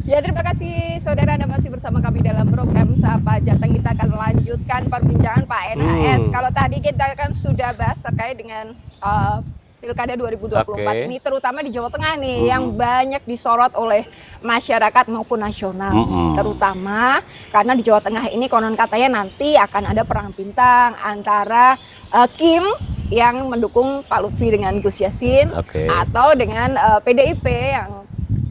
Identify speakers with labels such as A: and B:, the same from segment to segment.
A: Ya, terima kasih saudara, Anda masih bersama kami dalam program Sapa Jateng. Kita akan melanjutkan perbincangan Pak NHS. Kalau tadi kita kan sudah bahas terkait dengan Pilkada 2024 ini, terutama di Jawa Tengah nih, yang banyak disorot oleh masyarakat maupun nasional. Terutama karena di Jawa Tengah ini konon katanya nanti akan ada perang bintang antara Kim yang mendukung Pak Lutfi dengan Gus Yassin, atau dengan PDIP yang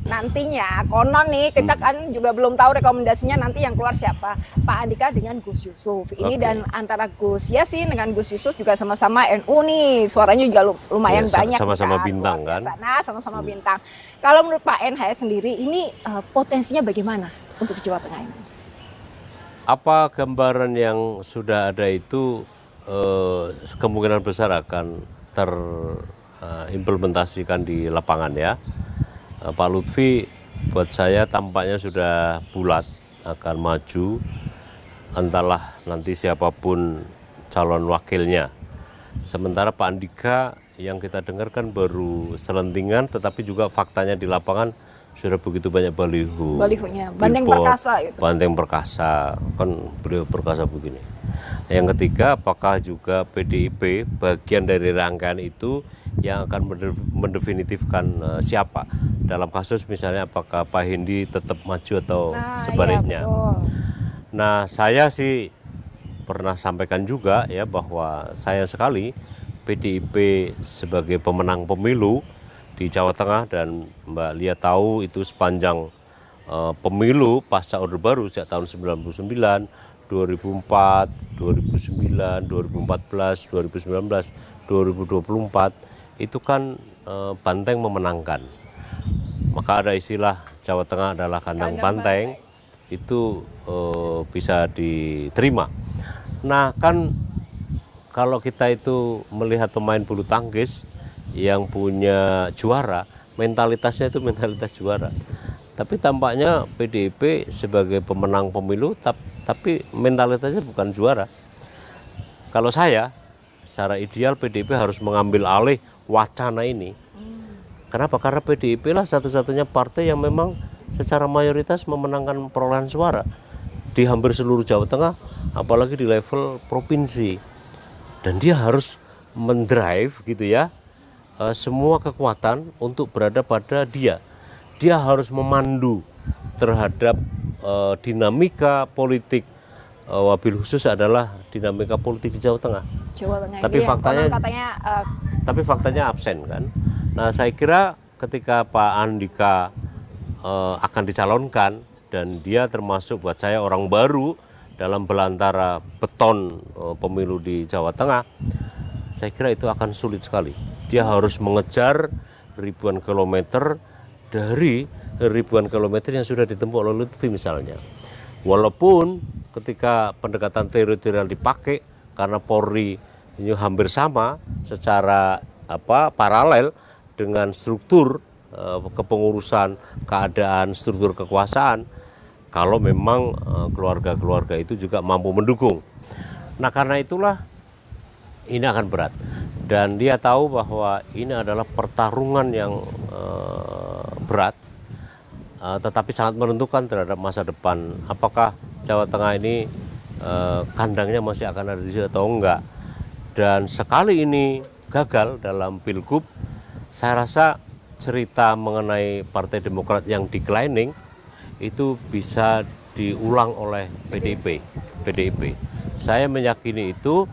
A: nantinya konon nih, kita kan juga belum tahu rekomendasinya nanti yang keluar siapa, Pak Andika dengan Gus Yusuf ini. Dan antara Gus Yassin dengan Gus Yusuf juga sama-sama NU nih, suaranya juga lumayan banyak,
B: sama-sama bintang kan.
A: Nah, sama-sama bintang. Kalau menurut Pak NHS sendiri ini potensinya bagaimana untuk Jawa Tengah ini?
B: Apa gambaran yang sudah ada itu kemungkinan besar akan terimplementasikan di lapangan ya. Pak Lutfi buat saya tampaknya sudah bulat akan maju, entahlah nanti siapapun calon wakilnya. Sementara Pak Andika yang kita dengarkan baru selentingan, tetapi juga faktanya di lapangan sudah begitu banyak balihonya,
A: Banteng Perkasa itu.
B: Banteng Perkasa, kan beliau perkasa begini. Yang ketiga, apakah juga PDIP bagian dari rangkaian itu yang akan mendefinitifkan siapa dalam kasus misalnya apakah Pak Hendi tetap maju atau sebaliknya.
A: Ya,
B: Nah, saya sih pernah sampaikan juga ya bahwa sayang sekali PDIP sebagai pemenang pemilu di Jawa Tengah, dan Mbak Lia tahu itu sepanjang pemilu pasca Orde Baru sejak tahun 99, 2004, 2009, 2014, 2019, 2024 itu kan banteng memenangkan. Maka ada istilah Jawa Tengah adalah kandang banteng, itu bisa diterima. Nah kan kalau kita itu melihat pemain bulu tangkis yang punya juara, mentalitasnya itu mentalitas juara. Tapi tampaknya PDIP sebagai pemenang pemilu tapi mentalitasnya bukan juara. Kalau saya, secara ideal PDIP harus mengambil alih wacana ini. Kenapa? Karena PDIP lah satu-satunya partai yang memang secara mayoritas memenangkan perolehan suara di hampir seluruh Jawa Tengah, apalagi di level provinsi. Dan dia harus mendrive gitu ya, semua kekuatan untuk berada pada dia. Dia harus memandu terhadap dinamika politik, wabil khusus adalah dinamika politik di Jawa Tengah. Tapi faktanya absen kan. Nah, saya kira ketika Pak Andika akan dicalonkan dan dia termasuk buat saya orang baru dalam belantara beton pemilu di Jawa Tengah, saya kira itu akan sulit sekali. Dia harus mengejar ribuan kilometer dari ribuan kilometer yang sudah ditempuh oleh Lutfi misalnya. Walaupun ketika pendekatan teritorial dipakai karena Polri ini hampir sama secara paralel dengan struktur kepengurusan, keadaan, struktur kekuasaan, kalau memang keluarga-keluarga itu juga mampu mendukung. Nah karena itulah ini akan berat, dan dia tahu bahwa ini adalah pertarungan yang berat, tetapi sangat menentukan terhadap masa depan. Apakah Jawa Tengah ini kandangnya masih akan ada di situ atau enggak. Dan sekali ini gagal dalam Pilgub, saya rasa cerita mengenai Partai Demokrat yang declining itu bisa diulang oleh PDIP. Saya meyakini itu,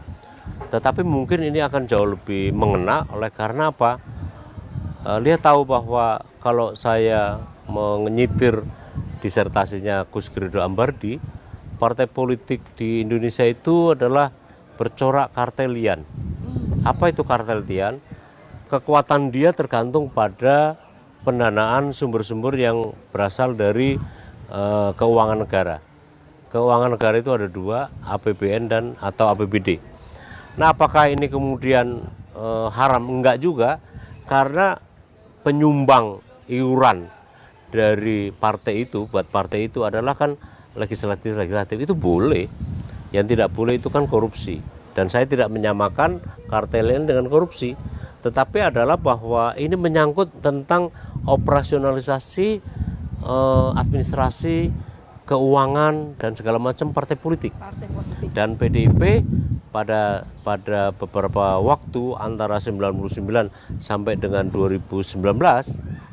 B: tetapi mungkin ini akan jauh lebih mengena oleh karena apa? Dia tahu bahwa kalau saya menyitir disertasinya Gus Gerido Ambardi, partai politik di Indonesia itu adalah bercorak kartelian. Apa itu kartelian? Kekuatan dia tergantung pada pendanaan sumber-sumber yang berasal dari keuangan negara. Keuangan negara itu ada dua, APBN dan atau APBD. Nah, apakah ini kemudian haram? Enggak juga, karena penyumbang iuran dari partai itu buat partai itu adalah kan legislatif itu boleh. Yang tidak boleh itu kan korupsi. Dan saya tidak menyamakan kartelian dengan korupsi, tetapi adalah bahwa ini menyangkut tentang operasionalisasi administrasi, keuangan dan segala macam partai politik.
A: Partai politik.
B: Dan PDIP pada beberapa waktu antara 99 sampai dengan 2019,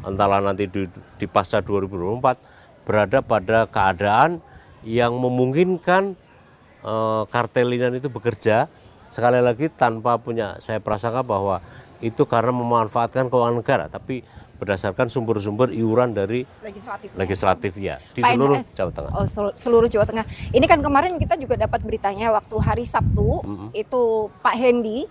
B: entahlah nanti di pasca 2024, berada pada keadaan yang memungkinkan kartelinan itu bekerja, sekali lagi tanpa punya saya prasangka bahwa itu karena memanfaatkan keuangan negara, tapi berdasarkan sumber-sumber iuran dari legislatifnya di seluruh Jawa Tengah.
A: Oh, seluruh Jawa Tengah. Ini kan kemarin kita juga dapat beritanya waktu hari Sabtu, itu Pak Hendi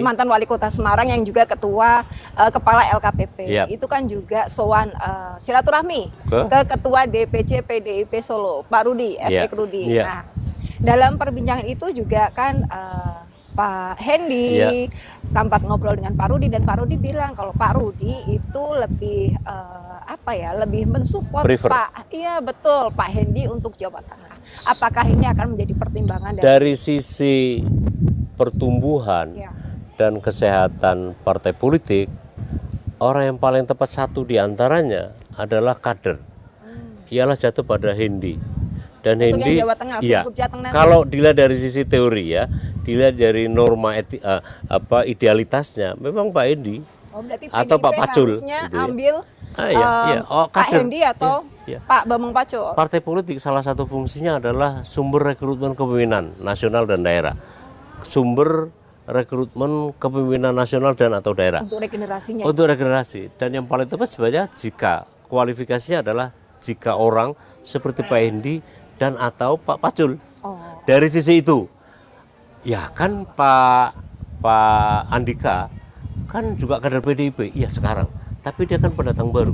A: mantan wali kota Semarang yang juga ketua kepala LKPP. Itu kan juga sowan silaturahmi ke ketua DPC PDIP Solo, Pak Rudi, F.X. Rudi. Nah, dalam perbincangan itu juga kan Pak Hendi sempat ngobrol dengan Pak Rudi, dan Pak Rudi bilang kalau Pak Rudi itu lebih lebih mensupport Pak Hendi untuk Jawa Tengah. Apakah ini akan menjadi pertimbangan
B: dari sisi pertumbuhan dan kesehatan partai politik? Orang yang paling tepat satu di antaranya adalah kader. Ialah jatuh pada Hendi. Dan
A: untuk
B: Hendi,
A: Jawa Tengah,
B: kalau dilihat dari sisi teori dilihat dari norma idealitasnya, memang Pak Hendi atau Pak Pacul
A: ambil Pak Hendi atau Pak Bambang Pacul.
B: Partai politik salah satu fungsinya adalah sumber rekrutmen kepemimpinan nasional dan daerah, sumber rekrutmen kepemimpinan nasional dan atau daerah
A: untuk regenerasinya.
B: Untuk regenerasi, dan yang paling tepat sebenarnya jika kualifikasinya adalah jika orang seperti Pak Hendi dan atau Pak Pacul. Dari sisi itu, ya kan Pak Andika kan juga kader PDIP, iya sekarang, tapi dia kan pendatang baru,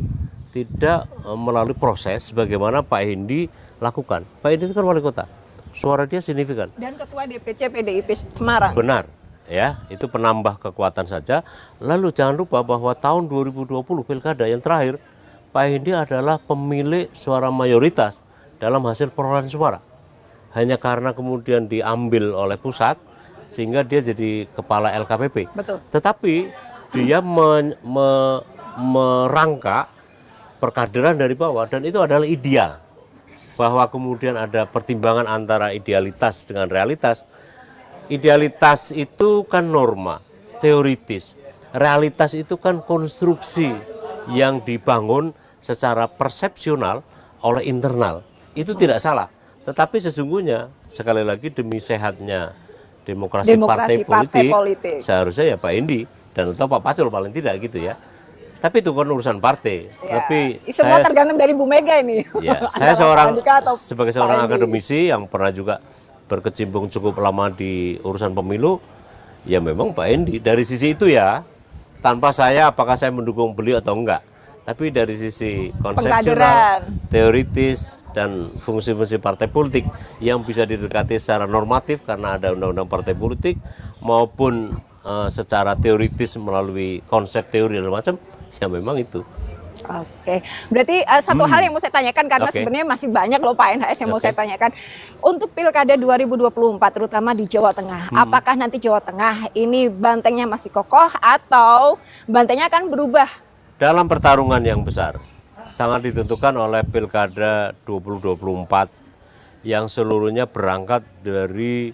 B: tidak melalui proses bagaimana Pak Hendi lakukan. Pak Hendi itu kan wali kota, suara dia signifikan.
A: Dan ketua DPC PDIP Semarang.
B: Benar, ya itu penambah kekuatan saja. Lalu jangan lupa bahwa tahun 2020 pilkada yang terakhir, Pak Hendi adalah pemilik suara mayoritas dalam hasil perolehan suara. Hanya karena kemudian diambil oleh pusat sehingga dia jadi kepala LKPP.
A: Betul.
B: Tetapi dia merangkak perkaderan dari bawah, dan itu adalah ideal. Bahwa kemudian ada pertimbangan antara idealitas dengan realitas. Idealitas itu kan norma, teoritis. Realitas itu kan konstruksi yang dibangun secara persepsional oleh internal. Itu tidak salah, tetapi sesungguhnya sekali lagi demi sehatnya demokrasi partai politik, seharusnya ya Pak Hendi dan atau Pak Pacul paling tidak gitu ya. Tapi itu kan urusan partai. Tapi
A: semua tergantung dari Bu Mega ini.
B: Ya, saya sebagai seorang akademisi yang pernah juga berkecimpung cukup lama di urusan pemilu, ya memang Pak Hendi dari sisi itu ya, tanpa apakah saya mendukung beliau atau enggak. Tapi dari sisi konsepsional, teoritis, dan fungsi-fungsi partai politik yang bisa didekati secara normatif karena ada undang-undang partai politik, maupun secara teoritis melalui konsep teori dan macam, ya memang itu.
A: Oke, berarti satu hal yang mau saya tanyakan, karena sebenarnya masih banyak loh Pak NHS yang mau saya tanyakan. Untuk Pilkada 2024 terutama di Jawa Tengah, apakah nanti Jawa Tengah ini bantengnya masih kokoh atau bantengnya akan berubah?
B: Dalam pertarungan yang besar, sangat ditentukan oleh Pilkada 2024 yang seluruhnya berangkat dari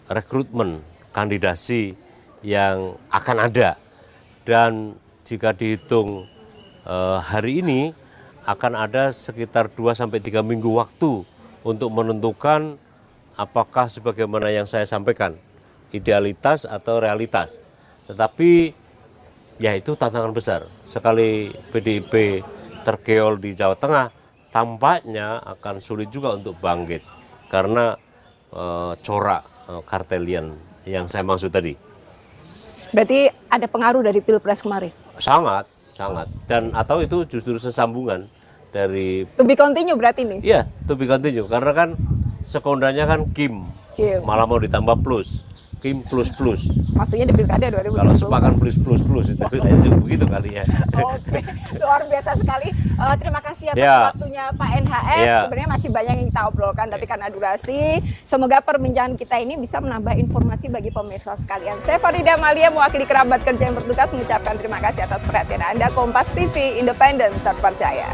B: rekrutmen kandidasi yang akan ada. Dan jika dihitung hari ini akan ada sekitar 2-3 minggu waktu untuk menentukan apakah sebagaimana yang saya sampaikan, idealitas atau realitas. Tetapi ya itu tantangan besar. Sekali PDIP terkeol di Jawa Tengah, tampaknya akan sulit juga untuk bangkit karena corak kartelian yang saya maksud tadi.
A: Berarti ada pengaruh dari Pilpres kemarin?
B: Sangat. Dan atau itu justru sesambungan dari
A: to be continue berarti nih?
B: Iya, to be continue. Karena kan sekondanya kan Kim. Malah mau ditambah plus. Kim plus.
A: Maksudnya di Pilkada 2020.
B: Kalau sepakan plus itu begitu kali ya.
A: Oke, luar biasa sekali. Terima kasih atas waktunya Pak NHS. Sebenarnya masih banyak yang kita obrolkan, tapi karena durasi, semoga perbincangan kita ini bisa menambah informasi bagi pemirsa sekalian. Saya Farida Malia, mewakili kerabat kerja yang bertugas, mengucapkan terima kasih atas perhatian Anda. Kompas TV, independen, terpercaya.